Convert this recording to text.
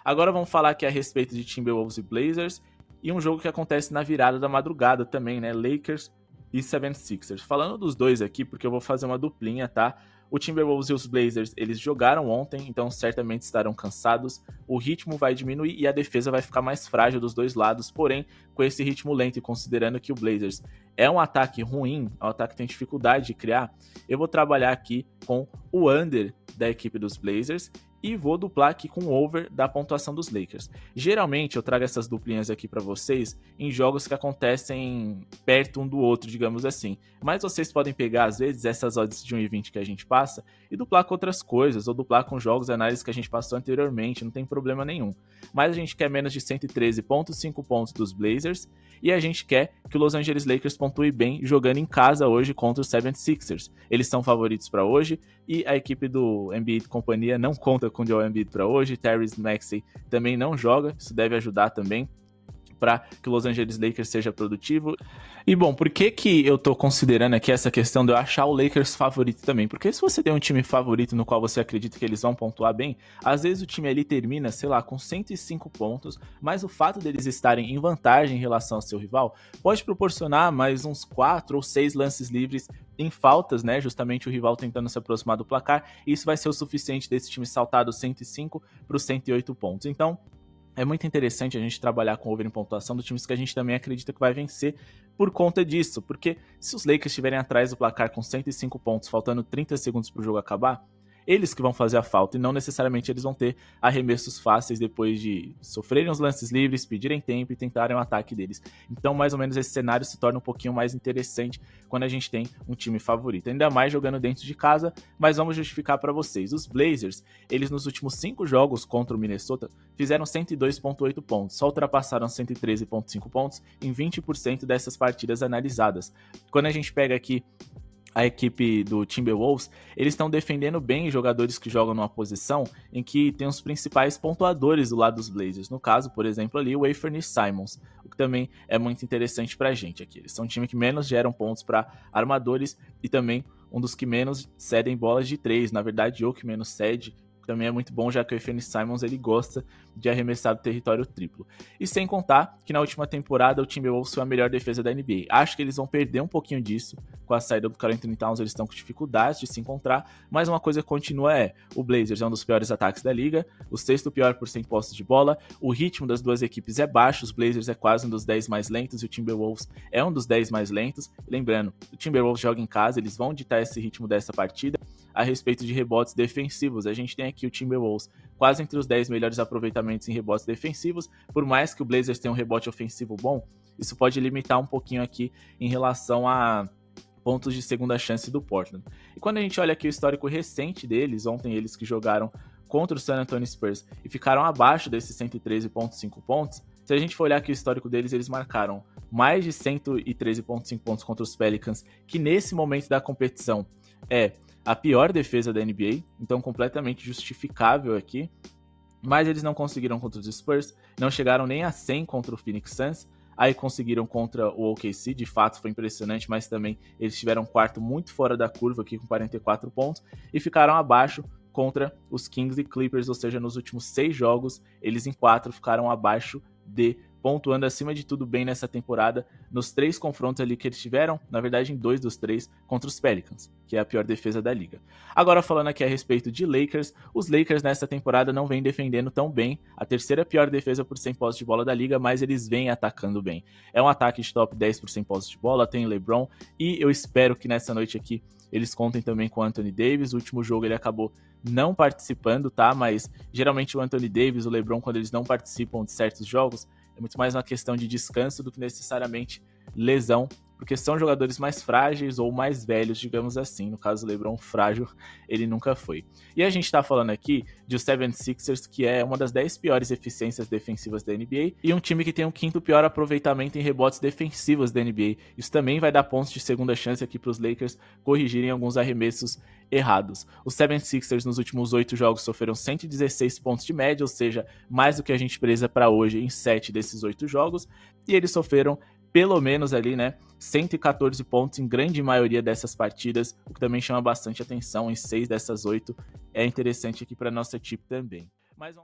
Agora vamos falar aqui a respeito de Timberwolves e Blazers, e um jogo que acontece na virada da madrugada também, né? Lakers e 76ers. Falando dos dois aqui, porque eu vou fazer uma duplinha, tá? O Timberwolves e os Blazers, eles jogaram ontem, então certamente estarão cansados. O ritmo vai diminuir e a defesa vai ficar mais frágil dos dois lados, porém, com esse ritmo lento e considerando que o Blazers é um ataque ruim, é um ataque que tem dificuldade de criar, eu vou trabalhar aqui com o under da equipe dos Blazers e vou duplar aqui com o over da pontuação dos Lakers. Geralmente eu trago essas duplinhas aqui para vocês em jogos que acontecem perto um do outro, digamos assim. Mas vocês podem pegar, às vezes, essas odds de 1,20 que a gente passa e duplar com outras coisas, ou duplar com jogos e análises que a gente passou anteriormente, não tem problema nenhum. Mas a gente quer menos de 113,5 pontos dos Blazers e a gente quer que o Los Angeles Lakers pontue bem jogando em casa hoje contra os 76ers. Eles são favoritos para hoje e a equipe do Embiid e companhia não conta com o Joel Embiid para hoje. Tyrese Maxey também não joga, isso deve ajudar também para que o Los Angeles Lakers seja produtivo. E bom, por que eu tô considerando aqui essa questão de eu achar o Lakers favorito também? Porque se você tem um time favorito no qual você acredita que eles vão pontuar bem, às vezes o time ali termina, sei lá, com 105 pontos, mas o fato deles estarem em vantagem em relação ao seu rival pode proporcionar mais uns 4 ou 6 lances livres em faltas, né? Justamente o rival tentando se aproximar do placar, e isso vai ser o suficiente desse time saltar dos 105 para os 108 pontos. Então, é muito interessante a gente trabalhar com over em pontuação dos times que a gente também acredita que vai vencer por conta disso, porque se os Lakers estiverem atrás do placar com 105 pontos, faltando 30 segundos para o jogo acabar, eles que vão fazer a falta e não necessariamente eles vão ter arremessos fáceis depois de sofrerem os lances livres, pedirem tempo e tentarem o ataque deles. Então, mais ou menos, esse cenário se torna um pouquinho mais interessante quando a gente tem um time favorito. Ainda mais jogando dentro de casa, mas vamos justificar para vocês. Os Blazers, eles nos últimos 5 jogos contra o Minnesota, fizeram 102,8 pontos, só ultrapassaram 113,5 pontos em 20% dessas partidas analisadas. Quando a gente pega aqui a equipe do Timberwolves, eles estão defendendo bem jogadores que jogam numa posição em que tem os principais pontuadores do lado dos Blazers. No caso, por exemplo, ali o Anthony Simons, o que também é muito interessante pra gente aqui. Eles são um time que menos geram pontos para armadores e também um dos que menos cedem bolas de 3. Na verdade, o que menos cede, também é muito bom, já que o Anthony Simons ele gosta de arremessar do território triplo. E sem contar que na última temporada o Timberwolves foi a melhor defesa da NBA. Acho que eles vão perder um pouquinho disso com a saída do Karl-Anthony Towns, eles estão com dificuldades de se encontrar, mas uma coisa que continua o Blazers é um dos piores ataques da liga, o 6º pior por 100 posses de bola, o ritmo das duas equipes é baixo, os Blazers é quase um dos 10 mais lentos e o Timberwolves é um dos 10 mais lentos. Lembrando, o Timberwolves joga em casa, eles vão ditar esse ritmo dessa partida. A respeito de rebotes defensivos, a gente tem aqui o Timberwolves quase entre os 10 melhores aproveitamentos em rebotes defensivos. Por mais que o Blazers tenha um rebote ofensivo bom, isso pode limitar um pouquinho aqui em relação a pontos de segunda chance do Portland. E quando a gente olha aqui o histórico recente deles, ontem eles que jogaram contra o San Antonio Spurs e ficaram abaixo desses 113,5 pontos, se a gente for olhar aqui o histórico deles, eles marcaram mais de 113,5 pontos contra os Pelicans, que nesse momento da competição é a pior defesa da NBA, então completamente justificável aqui, mas eles não conseguiram contra os Spurs, não chegaram nem a 100 contra o Phoenix Suns, aí conseguiram contra o OKC, de fato foi impressionante, mas também eles tiveram um quarto muito fora da curva aqui com 44 pontos, e ficaram abaixo contra os Kings e Clippers, ou seja, nos últimos 6 jogos, eles em 4 ficaram abaixo de, pontuando acima de tudo bem nessa temporada, nos 3 confrontos ali que eles tiveram, na verdade em 2 dos 3, contra os Pelicans, que é a pior defesa da liga. Agora falando aqui a respeito de Lakers, os Lakers nessa temporada não vêm defendendo tão bem, a 3ª pior defesa por 100 posses de bola da liga, mas eles vêm atacando bem. É um ataque de top 10 por 100 posses de bola, tem o LeBron, e eu espero que nessa noite aqui eles contem também com o Anthony Davis. O último jogo ele acabou não participando, tá? Mas geralmente o Anthony Davis, o LeBron, quando eles não participam de certos jogos, é muito mais uma questão de descanso do que necessariamente lesão, porque são jogadores mais frágeis ou mais velhos, digamos assim. No caso do LeBron, frágil ele nunca foi. E a gente tá falando aqui de o 76ers, que é uma das 10 piores eficiências defensivas da NBA, e um time que tem o 5º pior aproveitamento em rebotes defensivos da NBA. Isso também vai dar pontos de segunda chance aqui para os Lakers corrigirem alguns arremessos errados. Os 76ers nos últimos 8 jogos sofreram 116 pontos de média, ou seja, mais do que a gente presa para hoje em 7 desses 8 jogos, e eles sofreram pelo menos ali, né, 114 pontos em grande maioria dessas partidas, o que também chama bastante atenção. Em 6 dessas 8 é interessante aqui para nossa equipe também. Mas